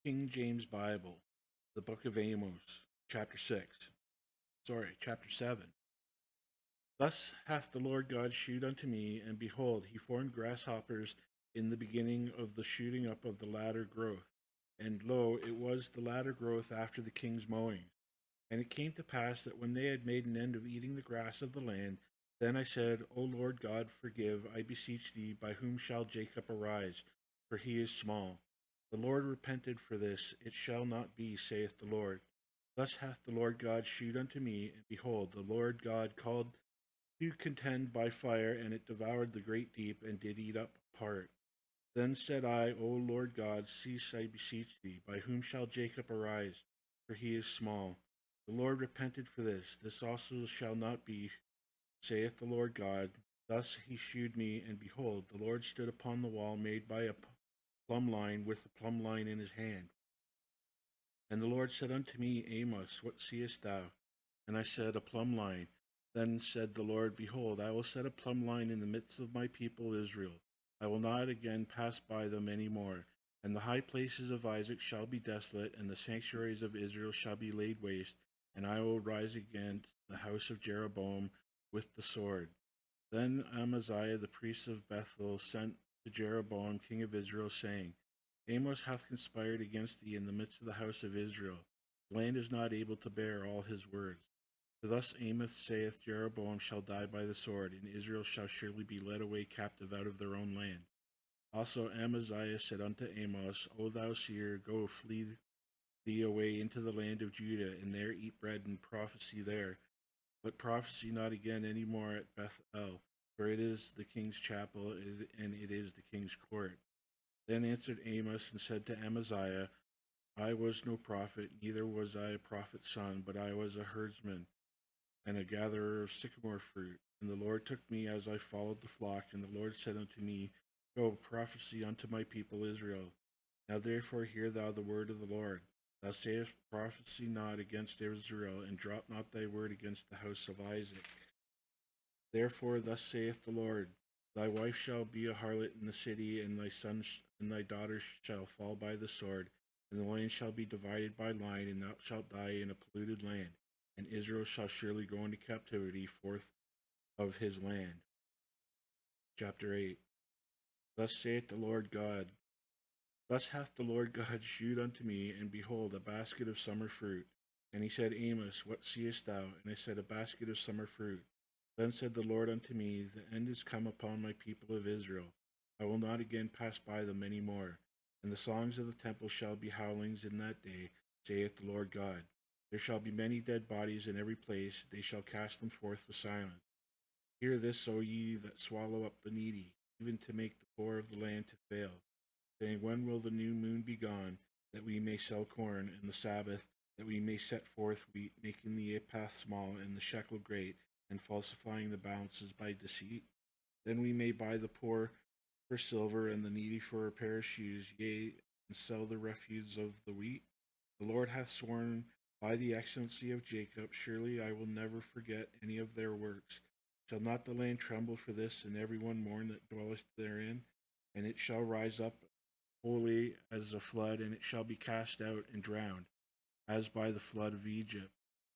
King James Bible, the Book of Amos, chapter 6. Chapter 7. Thus hath the Lord God shewed unto me, and behold, he formed grasshoppers in the beginning of the shooting up of the latter growth. And lo, it was the latter growth after the king's mowing. And it came to pass that when they had made an end of eating the grass of the land, then I said, O Lord God, forgive, I beseech thee, by whom shall Jacob arise? For he is small. The Lord repented for this, it shall not be, saith the Lord. Thus hath the Lord God shewed unto me, and behold, the Lord God called to contend by fire, and it devoured the great deep, and did eat up part. Then said I, O Lord God, cease, I beseech thee, by whom shall Jacob arise? For he is small. The Lord repented for this. This also shall not be, saith the Lord God. Thus he shewed me, and behold, the Lord stood upon the wall made by a plumb line, with the plumb line in his hand. And the Lord said unto me, Amos, what seest thou? And I said, A plumb line. Then said the Lord, Behold, I will set a plumb line in the midst of my people Israel. I will not again pass by them any more. And the high places of Isaac shall be desolate, and the sanctuaries of Israel shall be laid waste, and I will rise against the house of Jeroboam with the sword. Then Amaziah the priest of Bethel sent to Jeroboam king of Israel, saying, Amos hath conspired against thee in the midst of the house of Israel. The land is not able to bear all his words. For thus Amos saith, Jeroboam shall die by the sword, and Israel shall surely be led away captive out of their own land. Also Amaziah said unto Amos, O thou seer, go, flee thee away into the land of Judah, and there eat bread and prophesy there. But prophesy not again any more at Bethel, for it is the king's chapel, and it is the king's court. Then answered Amos and said to Amaziah, I was no prophet, neither was I a prophet's son, but I was a herdsman and a gatherer of sycamore fruit. And the Lord took me as I followed the flock, and the Lord said unto me, Go, prophesy unto my people Israel. Now therefore hear thou the word of the Lord. Thou sayest, Prophesy not against Israel, and drop not thy word against the house of Isaac. Therefore thus saith the Lord, Thy wife shall be a harlot in the city, and thy sons and thy daughters shall fall by the sword, and the land shall be divided by line, and thou shalt die in a polluted land, and Israel shall surely go into captivity forth of his land. Chapter 8. Thus saith the Lord God, Thus hath the Lord God shewed unto me, and behold, a basket of summer fruit. And he said, Amos, what seest thou? And I said, A basket of summer fruit. Then said the Lord unto me, The end is come upon my people of Israel. I will not again pass by them any more. And the songs of the temple shall be howlings in that day, saith the Lord God. There shall be many dead bodies in every place, they shall cast them forth with silence. Hear this, O ye that swallow up the needy, even to make the poor of the land to fail, saying, When will the new moon be gone, that we may sell corn, and the Sabbath, that we may set forth wheat, making the ephah small, and the shekel great, and falsifying the balances by deceit? Then we may buy the poor for silver, and the needy for a pair of shoes, yea, and sell the refuse of the wheat. The Lord hath sworn by the excellency of Jacob, surely I will never forget any of their works. Shall not the land tremble for this, and every one mourn that dwelleth therein? And it shall rise up wholly as a flood, and it shall be cast out and drowned, as by the flood of Egypt.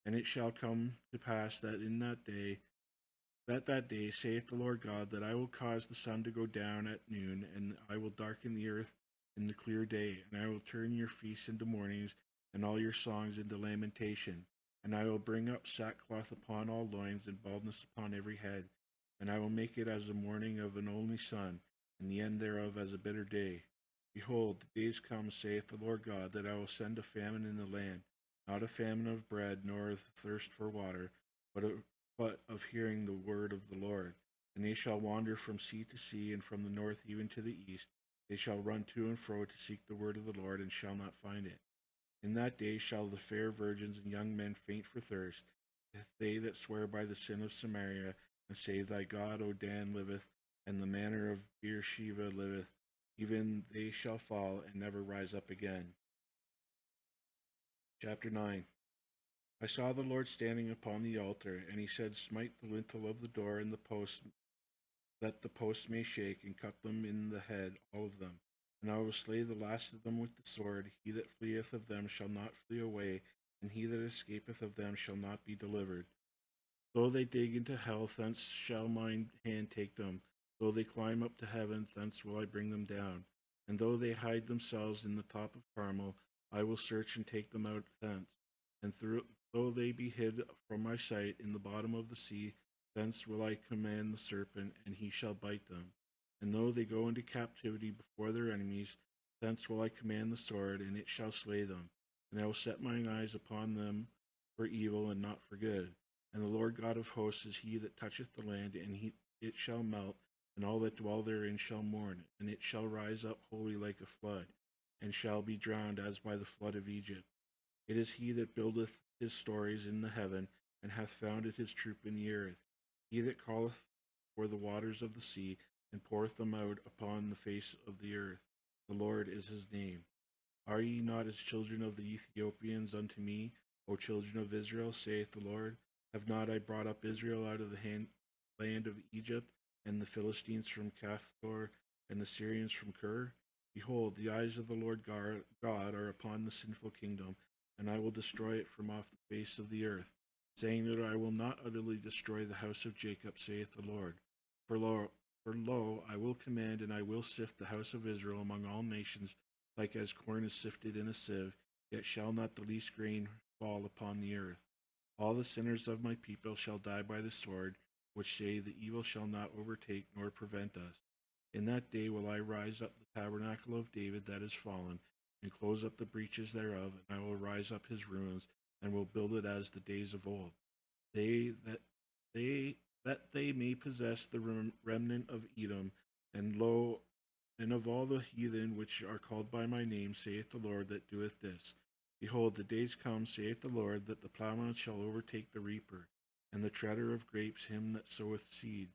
And it shall come to pass that in that day, saith the Lord God, that I will cause the sun to go down at noon, and I will darken the earth in the clear day, and I will turn your feasts into mournings, and all your songs into lamentation. And I will bring up sackcloth upon all loins, and baldness upon every head. And I will make it as the mourning of an only son, and the end thereof as a bitter day. Behold, the days come, saith the Lord God, that I will send a famine in the land, not a famine of bread, nor of thirst for water, but of hearing the word of the Lord. And they shall wander from sea to sea, and from the north even to the east. They shall run to and fro to seek the word of the Lord, and shall not find it. In that day shall the fair virgins and young men faint for thirst, they that swear by the sin of Samaria, and say, Thy God, O Dan, liveth, and the manor of Beersheba liveth. Even they shall fall, and never rise up again. Chapter 9. I saw the Lord standing upon the altar, and he said, Smite the lintel of the door and the posts, that the posts may shake, and cut them in the head, all of them. And I will slay the last of them with the sword. He that fleeth of them shall not flee away, and he that escapeth of them shall not be delivered. Though they dig into hell, thence shall mine hand take them. Though they climb up to heaven, thence will I bring them down. And though they hide themselves in the top of Carmel, I will search and take them out thence. And though they be hid from my sight in the bottom of the sea, thence will I command the serpent, and he shall bite them. And though they go into captivity before their enemies, thence will I command the sword, and it shall slay them. And I will set mine eyes upon them for evil and not for good. And the Lord God of hosts is he that toucheth the land, and it shall melt, and all that dwell therein shall mourn, and it shall rise up wholly like a flood, and shall be drowned as by the flood of Egypt. It is he that buildeth his stories in the heaven, and hath founded his troop in the earth. He that calleth for the waters of the sea, and poureth them out upon the face of the earth. The Lord is his name. Are ye not as children of the Ethiopians unto me, O children of Israel, saith the Lord? Have not I brought up Israel out of the land of Egypt, and the Philistines from Caphtor, and the Syrians from Ker? Behold, the eyes of the Lord God are upon the sinful kingdom, and I will destroy it from off the face of the earth, saying that I will not utterly destroy the house of Jacob, saith the Lord. For lo, I will command, and I will sift the house of Israel among all nations, like as corn is sifted in a sieve, yet shall not the least grain fall upon the earth. All the sinners of my people shall die by the sword, which say the evil shall not overtake nor prevent us. In that day will I rise up the tabernacle of David that is fallen, and close up the breaches thereof, and I will rise up his ruins, and will build it as the days of old. They that they may possess the remnant of Edom, and lo, and of all the heathen which are called by my name, saith the Lord that doeth this. Behold, the days come, saith the Lord, that the plowman shall overtake the reaper, and the treader of grapes him that soweth seed.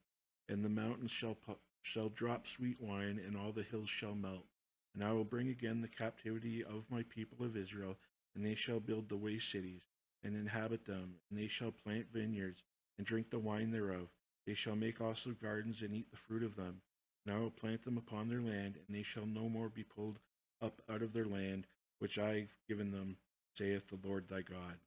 And the mountains shall drop sweet wine, and all the hills shall melt. And I will bring again the captivity of my people of Israel, and they shall build the waste cities, and inhabit them, and they shall plant vineyards, and drink the wine thereof. They shall make also gardens, and eat the fruit of them. And I will plant them upon their land, and they shall no more be pulled up out of their land, which I have given them, saith the Lord thy God.